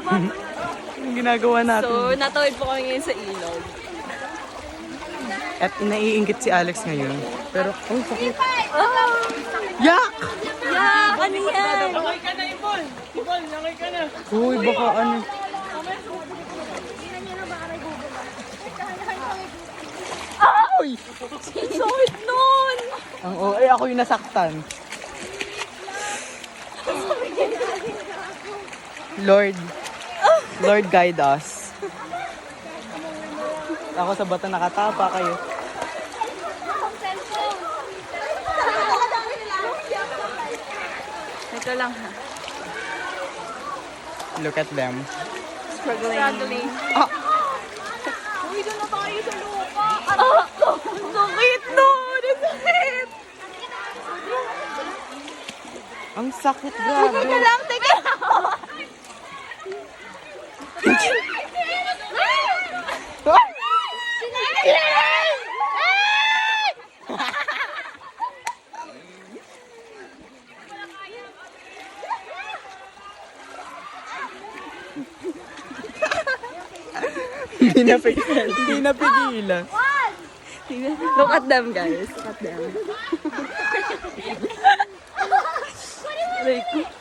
Yung ginagawa natin. So, natawid po kami ngayon sa ilog. At naiingit si Alex ngayon. Pero, oh, sakit. Oh! Yak! Yeah! Ano yan? Nakay ka na, Ibon! Ibon, nakay ka na! Uy, baka ano. Uy! Sakit nun! Ang OA, ako yung nasaktan. Lord guide us. Ako sa bata nakatapa kayo. Ito lang ha. Look at them. Struggling. Ah! Uy, doon na tayo sa lupa. Sakit nun! Ang sakit! Ang sakit, Teka grabe. lang, teka lang. Hindi napigilan. Look at them, guys. Look at them. Like,